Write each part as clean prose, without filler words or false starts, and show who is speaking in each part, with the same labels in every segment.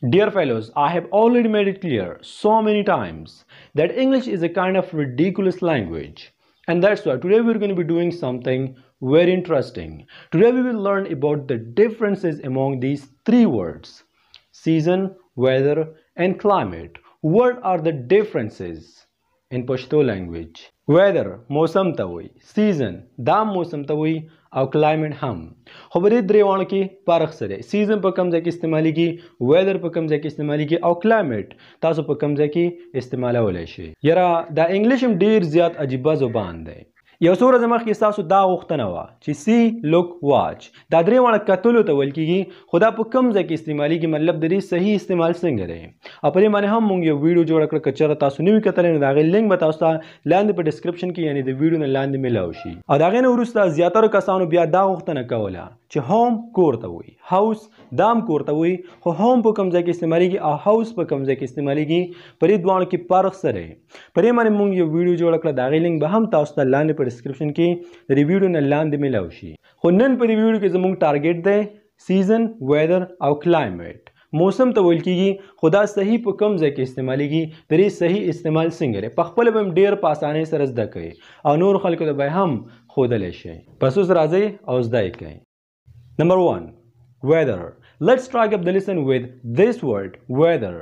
Speaker 1: Dear fellows, I have already made it clear so many times that English is a kind of ridiculous language. And that's why today we're going to be doing something very interesting. Today we will learn about the differences among these three words: season, weather, and climate. What are the differences in Pashto language? Weather मौसम ته وي, season دا موسم ته وي, او climate هم. خو په دې درېواړو کې فرق څه دی؟ season په کوم ځای کې استعمالیږي, weather په کوم ځای کې استعمالیږي, او climate تاسو په کوم ځای کې استعمالولی شئ. یاره دا انګلیش هم ډېر زیات عجیبه زبان دی. یو څو ورځې مخکې ستاسو دا غوښتنه وه چې see, look, watch دا درېواړه کتلو ته ویل کېږي, خو دا په کوم ځای کې استعمالیږي, مطلب د دې صحیح استعمال څنګه دی. او په دې باندې هم موږ یو ویډیو جوړه کړه. که چېرته تاسو نه وي کتلی نو د هغې لینک به تاسو ته لاندې په ډسکرپشن کې یعنې د ویډیو نه لاندې میلاو شي. او د هغې نه وروسته زیاترو کسانو بیا دا غوښتنه کوله چې هوم کور ته وایي, هاوس دا هم کور ته وایي, خو هوم په کوم ځای کې استعمالیږي او هاوس په کوم ځای کې استعمالیږي, په دې دواړو کې فرق څه دی. په دې باندې موږ یو ویډیو جوړه کړه. د هغې لینک به هم تاسو ته لاندې په ډسکرپشن کې د دې ویډیو نه لاندې میلاو شي. خو نن په دې ویډیو کې زموږ ټارګیټ دی سیزن, ویدر او کلایمیټ. موسم ته ویل کېږي, خو دا صحیح په کوم ځای کې استعمالیږي, د دې صحیح استعمال څنګه دی. په خپله به هم ډېر په اسانۍ سره زده کوئ او نور خلکو ته به هم ښودلی شئ. پس اوس راځئ او زده یې کوئ. Number 1. Weather. Let's strike up the lesson with this word, weather.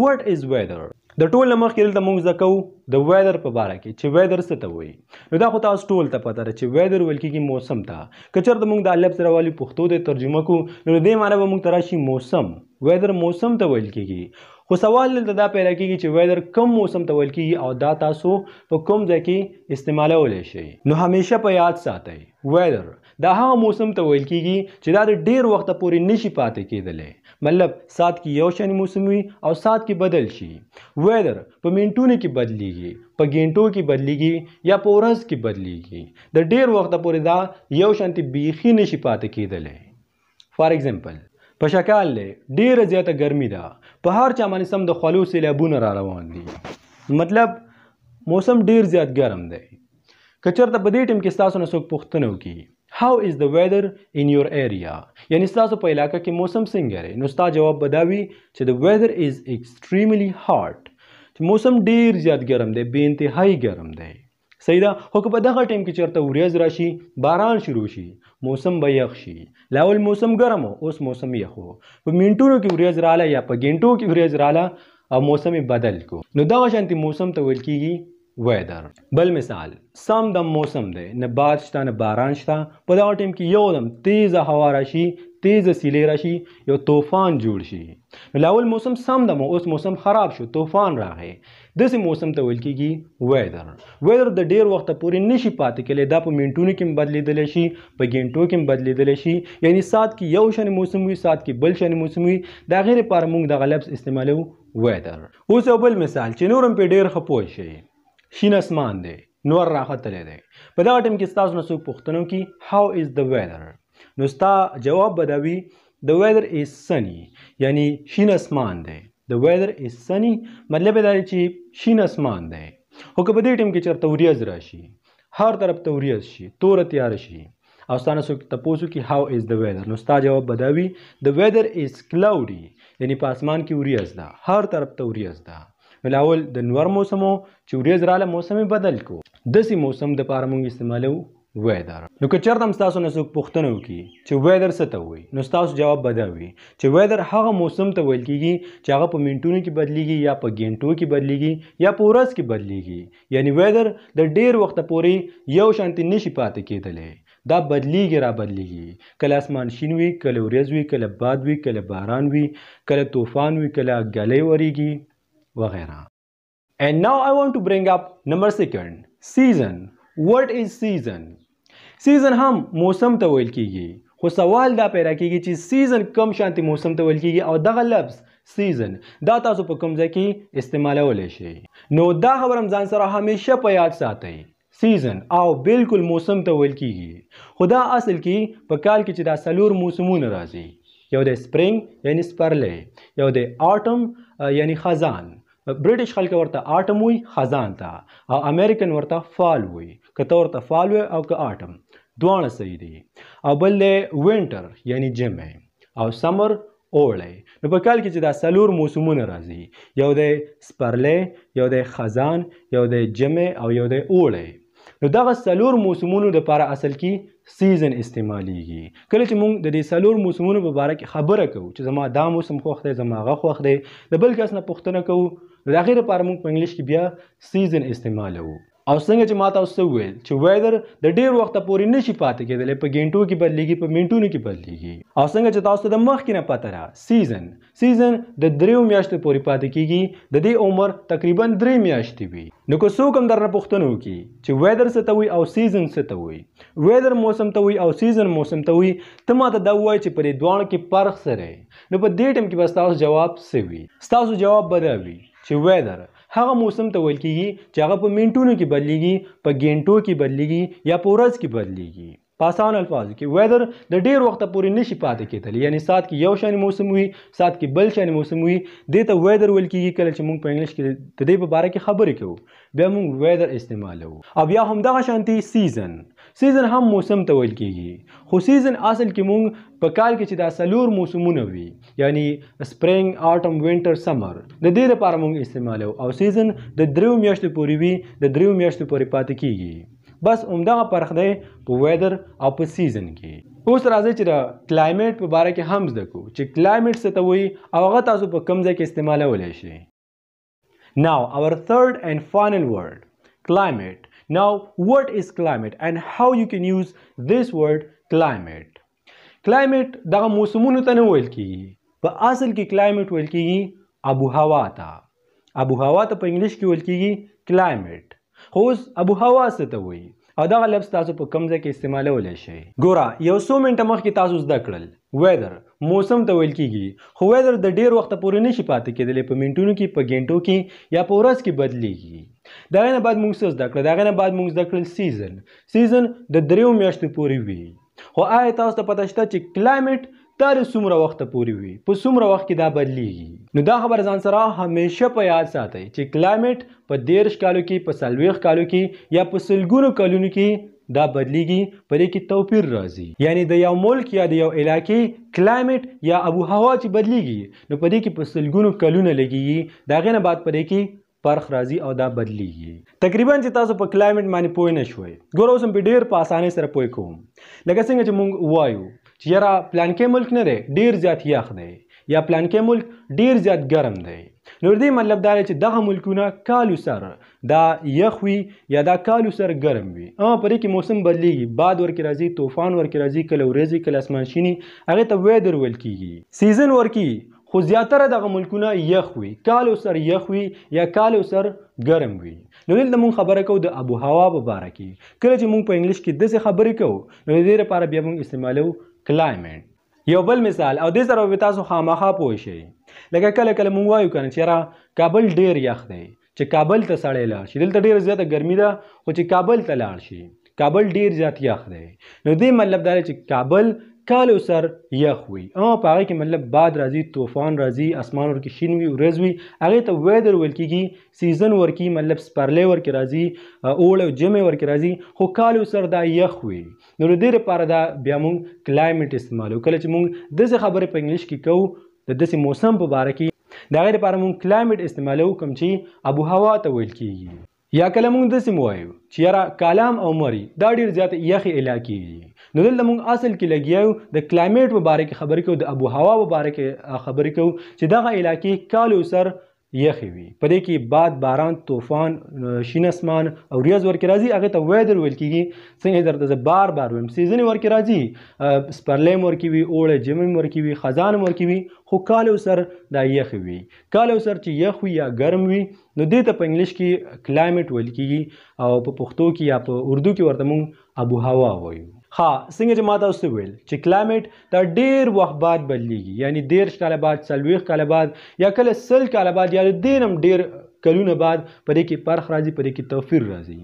Speaker 1: What is weather? د ټول نه مخکې دلته موږ زده کوو د ویدر په باره کې چې ویدر څه ته وایي. نو دا خو تاسو ټول ته پته ده چې ویدر ویل کېږي موسم ته. که چېرته موږ دا لفظ راولي پښتو ته ترجمه کړو نو د دې معنی به موږ ته راشي موسم. ویدر موسم ته ویل کېږي. خو سوال دلته دا پیدا کېږي چې ویدر کوم موسم ته ویل کېږي او دا تاسو په کوم ځای کې استعمالولی شئ. نو همیشه په یاد ساتئ ویدر دا هغه موسم ته ویل کېږي چې دا د ډېر وخته پورې نشي پاتې کېدلی, مطلب سات کې یو شانې موسم وي او سات کې بدل شي. ویدر په منټونو کې بدلیږي, په ګینټو کې بدلیږي یا په ورځ کې بدلیږي. د ډېر وخته پورې دا یو شانتي بیخي نشي پاتې کېدلی. فار ایگزامپل په شکال دی ډېره زیاته ګرمي ده, په هر چا باندې سم د خولو سیلابونه را روان دي, مطلب موسم ډېر زیات ګرم دی. که چېرته په دې ټیم کې ستاسو نه څوک پوښتنه وکړي How is the weather in your area? یعنی ستاسو په علاقه کې موسم څنګه دی, نو ستا جواب به دا وي چې the weather is extremely hot. چې موسم ډېر زیات ګرم دی, بې انتهایي ګرم دی. صحیح ده. خو که په دغه ټیم کې چېرته ورېځ راشي, باران شروع شي, موسم به یخ شي. لاول موسم ګرم و, اوس موسم یخ و. په منټونو کې ورېځ راله یا په ګینټو کې ورېځ راله او موسم یې بدل کو, نو دغه شانتي موسم ته ویل کېږي ویدر. بل مثال, سم دم موسم دی, نه باد شته نه باران شته, په دغه ټیم کې یو دم تیزه هوا راشي, تیزه سیلې راشي, یو طوفان جوړ شي. نو لاول موسم سم دم, اوس موسم خراب شو, طوفان راغی. داسې موسم ته ویل کېږي ویدر. ویدر د ډېر وخته پورې نشي پاتې کېدلی, دا په منټونو کې هم بدلېدلی شي, په ګینټو کې هم بدلېدلی شي. یعنې سات کې یو شانې موسم وي, سات کې بل شانې موسم وي. د هغې لپاره موږ دغه لفظ استعمالوو ویدر. اوس یو بل مثال چې نور هم پرې ډېر ښه پوه شئ. شین اسمان دی, نور راختلی دی. په دغه ټیم کې ستاسو نه څوک پوښتنه وکړي how is the weather, نو ستا جواب به دا وي the weather is sunny. یعنی شین اسمان دی. the weather is sunny مطلب یې دا دی چې شین اسمان دی. خو که په دې ټیم کې چېرته ورېځ راشي, هر طرف ته ورېځ شي, توره تیاره شي, او ستا نه څوک تپوس وکړي how is the weather, نو ستا جواب به دا وي the weather is cloudy. یعنی په اسمان کې ورېځ ده, هر طرف ته ورېځ ده. لاول د نور موسمو چې ورېځ راله موسم یې بدل کو, داسې موسم دپاره موږ استعمالوو ویدر. نو که چېرته هم ستاسو نه څوک پوښتنه وکړي چې ویدر څه ته وایي, نو ستاسو جواب به دا وي چې ویدر هغه موسم ته ویل کېږي چې هغه په منټونو کې بدلیږي یا په ګینټو کې بدلیږي یا په ورځ کې بدلیږي. یعنی ویدر د ډېر وخته پورې یو شانتي نشي پاتې کېدلی, دا بدلیږي را بدلیږي. کله اسمان شین وي, کله ورېځ وي, کله باد وي, کله باران وي, کله طوفان وي, کله ګلۍ وریږي وغیرہ. And now I want to bring up number 2, season. What is season? season هم موسم ته ویل کېږي, خو سوال دا پیدا کېږي چې season کوم شانتي موسم ته ویل کېږي او دغه لفظ season دا تاسو په کوم ځای کې استعمالولی شئ. نو دا خبره هم ځان سره همیشه په یاد ساتئ. season او بالکل موسم ته ویل کېږي, خو دا اصل کې په کال کې چې دا 4 موسمونه راځي. یو د سپرینګ یعنی سپرلی, یو د آټم یعنی خزان, برټش خلک ورته آټم وي خزان ته, او امریکن ورته فال وي. که ته ورته فال وي او که آټم, دواړه صحیح دي. او بل دی وینټر یعنی ژمی, او سمر اوړی. نو په کال کې چې دا څلور موسمونه راځي، یو دی سپرلی، یو دی خزان، یو دی ژمی او یو دی اوړی. نو دغه څلور موسمونو دپاره اصل کې سیزن استعمالیږي. کله چې موږ د دې څلور موسمونو په باره کې خبره کوو چې زما دا موسم خوښ دی، زما هغه خوښ دی، د بل کس نه پوښتنه کوو، نو د هغې دپاره موږ په انګلیش کې بیا سیزن استعمالوو. او څنګه چې ما تاسو وویل چې ویدر د ډېر وخته پورې نشي پاتې کېدلی، په ګینټو کې بدلیږي، په منټونو کې بدلیږي. او څنګه چې تاسو ته د مخکې نه پته ده سیزن د 3 میاشتو پورې پاتې کېږي، د دې عمر تقریبا 3 میاشتې وي. نو که څوک هم درنه پوښتنه وکړي چې ویدر څه ته وایي او سیزن څه ته وایي، ویدر موسم ته وایي او سیزن موسم ته وایي، ته ما ته دا ووایي چې په دې دواړو کې فرق څه دی. نو په دې ټایم کې به ستاسو جواب څه وي؟ ستاسو جواب به دا وي چې ویدر هغه موسم ته ویل کېږي چې هغه په منټونو کې بدلیږي، په ګینټو کې بدلیږي یا په ورځ کې بدلیږي. په آسان الفاظو کې ویدر د ډېر وخته پورې نشي پاتې کېدلی، یعنی سات کې یو شان موسم وي، سات کې بل شان موسم وي، دې ته ویدر ویل کېږي. کله چې موږ په انګلیش کې د دې په باره کې خبرې کوو بیا موږ ویدر استعمالوو. او بیا همدغه شانتي سیزن هم موسم ته ویل کېږي، خو سیزن اصل کې موږ په کال کې چې دا څلور موسمونه وي، یعنی سپرینګ، آټم، وینټر، سمر، د دې لپاره موږ استعمالوو. او سیزن د 3 میاشتو پورې وي، د 3 میاشتو پورې پاتې کېږي. بس همدغه فرق دی په ویدر او په سیزن کې. اوس راځئ چې د کلایمیټ په باره کې هم زده کړو چې کلایمیټ څه ته وایي او هغه تاسو په کوم ځای کې استعمالولی شئ. Now our third and final word, climate. Now what is climate and how you can use this word climate? Climate دغه موسمونو ته نه ویل کېږي، په اصل کې کلایمیټ ویل کېږي ابو هوا ته. ابو هوا ته په انګلیش کې ویل کېږي کلایمیټ. خو اوس ابو هوا څه ته وایي او دغه لفظ تاسو په کوم ځای کې استعمالولی شئ؟ ګوره، یو څو منټه مخکې تاسو زده کړل ویدر موسم ته ویل کېږي، خو ویدر د ډېر وخته پورې نشي پاتې کېدلی، په منټونو کې، په ګینټو کې یا په ورځ کې بدلیږي. د هغې نه بعد موږ څه زده کړل؟ د هغې نه بعد موږ زده کړل سیزن د 3 میاشتو پورې وي. خو آیا تاسو ته پته شته چې کلایمیټ دا د څومره وخته پورې وي، په څومره وخت کې دا بدلیږي؟ نو دا خبره ځان سره همیشه په یاد ساتئ چې کلایمیټ په 13 کالو کې، په 40 کالو کې یا په سلګونو کلونو کې دا بدلیږي، په دې کې توپیر راځي. یعنی د یو ملک یا د یو علاقې کلایمیټ یا ابو هوا چې بدلیږي، نو په دې کې په سلګونو کلونه لګیږي، د هغې نه بعد په دې کې فرق راځي او دا بدلیږي. تقریبا چې تاسو په کلایمیټ باندې پوه نه شوئ، ګوره اوس هم په ډېر په اسانۍ سره پوه کوم. لکه څنګه چې موږ وایو چې یاره پلانکې ملک نه دی ډېر زیات یخ دی، یا پلانکې ملک ډېر زیات ګرم دی. نو دې مطلب دا دی چې دغه ملکونه کالو سره دا یخ وي یا دا کالو سره ګرم وي. په دې کې موسم بدلیږي، باد ورکې راځي، طوفان ورکې راځي، کله ورېځي، کله اسمان شیني، هغې ته ویدر ویل کېږي. سیزن ورکې، خو زیاتره دغه ملکونه یخ وي، کالو سر یخ وي یا کالو سر ګرم وي. نو دلته موږ خبره کوو د ابو هوا په باره کې. کله چې موږ په انګلیش کې داسې خبرې کوو نو د دې لپاره بیا موږ استعمالوو کلایمیټ. یو بل مثال او دې سره به تاسو خامخا پوه شئ. لکه کله کله موږ وایو کنه چې یاره کابل ډېر یخ دی، چې کابل ته سړی لاړ شي. دلته ډېره زیاته ګرمي ده، خو چې کابل ته لاړ شي کابل ډېر زیات یخ دی. نو دې مطلب دا دی چې کابل کالو سر یخ وي، په هغې کې مطلب باد راځي، طوفان راځي، اسمان ورکې شین وي، ورځ وي، هغې ته ویدر ویل کېږي. سیزن ورکې مطلب سپرلی ورکې راځي، اوړی او ژمی ورکې راځي، خو کالو سر دا یخ وي. نو د دې لپاره دا بیا موږ کلایمیټ استعمالوو. کله چې موږ داسې خبرې په انګلیش کې کوو د داسې موسم په باره کې، د هغې لپاره موږ کلایمیټ استعمالوو کوم چې ابو هوا ته ویل کېږي. یا کله موږ داسې وایو چې یاره کالام او مري دا ډېر زیاتې یخې علاقې دي. نو دلته موږ اصل کې لګیا یو د کلایمیټ په باره کې خبرې کوو، د ابو هوا په باره کې خبرې کوو چې دغه علاقې کالو سر یخې وي، په دې کې باد، باران، طوفان، شین اسمان او ورېځ ورکې راځي، هغې ته ویدر ویل کېږي. څنګه درته زه بار بار وایم سیزن ورکې راځي، سپرلی هم ورکې وي، اوړی، ژمی هم ورکې وي، خزان هم ورکې وي، خو کالو سر دا یخې وي. کالو سر چې یخ وي یا ګرم وي نو دې ته په انګلیش کې کلایمیټ ویل کېږي، او په پښتو کې یا په اردو کې ورته موږ ابو هوا وایو. څنګه چې ما تاسو ته ویل چې کلایمیټ دا ډېر وخت بعد بدلیږي، یعنی 13 کاله بعد، 40 کاله بعد، یا کله 100 کاله بعد، یا د دې نه هم ډېر کلونه بعد په دې کې فرق راځي، په دې کې توپیر راځي.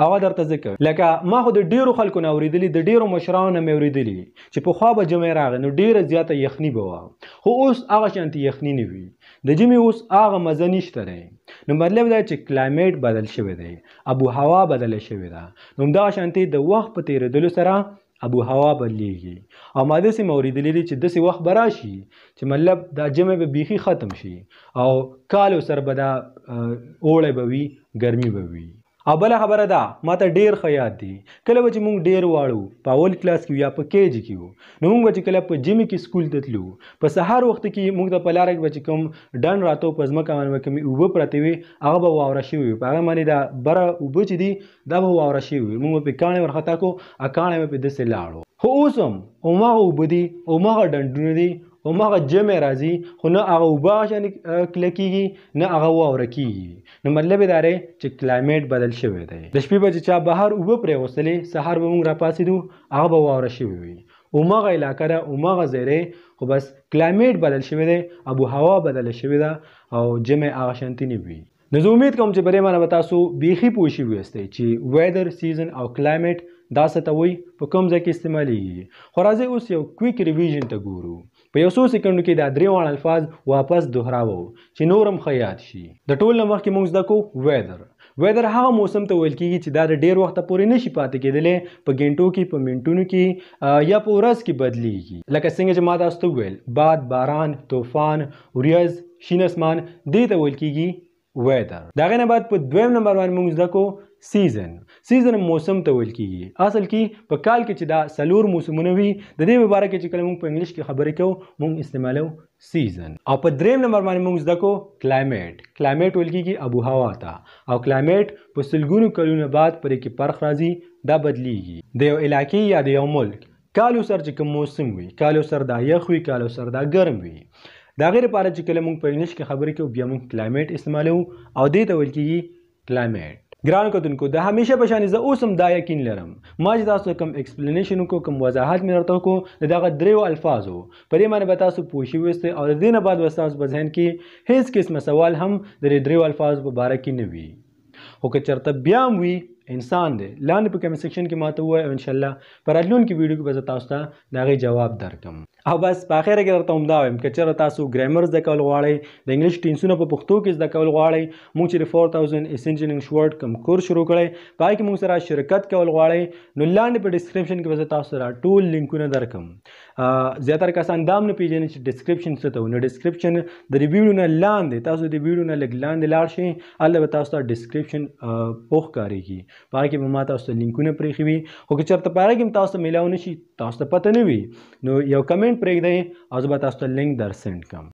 Speaker 1: هغه درته ځکه لکه ما خو د ډېرو خلکو نه اورېدلي، د ډېرو مشرانو نه مې اورېدلي چې پخوا به ژمی راغی نو ډېره زیاته یخني به وه، خو اوس هغه شانتې یخني نه وي، د ژمي اوس هغه مزه نشته دی. نو مطلب دا چې کلایمیټ بدل شوی دی، ابو هوا بدله شوې ده. نو همدغه شانتې د وخت په تېرېدلو سره ابو هوا بدلیږي او ماده سي موریدلې چې د سي وخت براشي چې مطلب دا جمع به بیخي ختم شي او کالو سر به دا اوړی به وي ګرمي به وي. او بله خبره ده ماته ډیر ښه یاد دي کله به چې مونږ ډیر واړو په اول کلاس کې یا په کیجي کې وو نو مونږ به چې کله په جمعې کې سکول ته تلو په سهار وخت کې مونږ ته په لاره کې به چې کوم ډنډ راتو په ځمکه باندې به کومې اوبه پرتې وي هغه به واوره شوي وي په هغه باندې دا بره اوبه چې دي دا به واوره شوي وي مونږ به پرې کاڼې ورخطا کړو کاڼې به پرې داسې لاړو خو اوس هم هماغه اوبه دي هماغه ډنډونه دي هماغه جمع راځي خو نه هغه اوبه هغه کلکېږي نه هغه واوره کېږي نو مطلب یې دا دی چې کلایمیټ بدل شوی دی د شپې به چې چا بهر اوبه پرېوستلې سهار به مونږ راپاڅېدو هغه به واوره شوي وي هماغه علاقه ده هماغه ځای دی خو بس کلایمیټ بدل شوی دی ابو هوا بدله شوې ده او جمع هغه شانتي نه وي نو زه امید کوم چې په دې معنی به تاسو بیخي پوه شوي یاستئ چې ویدر سیزن او کلایمیټ دا څه ته وایي په کوم ځای کې استعمالیږي خو راځئ اوس یو کویک ریویژن ته ګورو په یو څو سکندو کې دا درې واړه الفاظ واپس دوهراوو چې نور هم ښه یاد شي د ټول نه مخکې موږ زده کوو ویدر هغه موسم ته ویل کېږي چې دا د ډېر وخته پورې نشي پاتې کېدلی په ګنټو کې په منټونو کې یا په ورځ کې بدلیږي لکه څنګه چې ما تاسو ته وویل باد باران طوفان وریځ شین اسمان دې ته ویل کېږي ویدر د هغې نه بعد په دویم نمبر باندې موږ زده کوو سیزن موسم ته ویل کېږي اصل کې په کال کې چې دا څلور موسمونه وي د دې په باره کې چې کله موږ په انګلیش کې خبرې کوو موږ استعمالوو سیزن او په دریم نمبر باندې موږ زده کوو کلایمیټ ویل کېږي ابو هوا ته او کلایمیټ په سلګونو کلونو بعد پرې کې فرق راځي دا بدلیږي د یو علاقې یا د یو ملک کالو سر چې کوم موسم وي کالو سر دا یخ وي کالو سر دا ګرم وي د هغې لپاره چې کله موږ په انګلیش کې خبرې کوو بیا موږ کلایمیټ استعمالوو او دې ته ویل کېږي کلایمیټ ګرانو کتونکو د همیشه په شانې زه اوس هم دا یقین لرم ما چې تاسو کوم ایکسپلینیشن وکړو کوم وضاحت مې درته وکړو د دغه دریو الفاظو په دې باندې به تاسو پوه شوي اوسئ او د دې نه بعد به ستاسو په ذهن کې هیڅ قسمه سوال هم د دې دریو الفاظو په باره کې نه وي خو که چېرته بیا هم وي انسان دی لاندې په کمنټ سیکشن کې ماته ووایه او انشاءالله په راتلونکي ویډیو کې به زه تاسو ته د هغې جواب درکړم او بس په اخره کې درته همدا وایم که چېرته تاسو ګرامر زده کول غواړئ د انګلیش ټینسونه په پښتو کې زده کول غواړئ موږ چې د 4000 اسینشل انګلیش ورډ کوم کورس شروع کړی په هغې کې موږ سره شرکت کول غواړئ نو لاندې په ډسکرپشن کې به زه تاسو سره ټول لینکونه درکړم زیاتره کسان دا هم نه پېژني چې ډسکرپشن څه ته وایي نو ډسکرپشن د دې ویډیو نه لاندې تاسو د ویډیو نه لږ لاندې لاړ شئ هلته به تاسو ته ډسکرپشن پوښ ښکارېږي په هغې کې به ما تاسو ته لینکونه پرېښي وي خو که چېرته په هغې کې هم تاسو ته میلاو نه شي تاسو ته پته نه وي نو یو کمنټ پرېږدئ او زه به تاسو ته لینک در سینډ کړم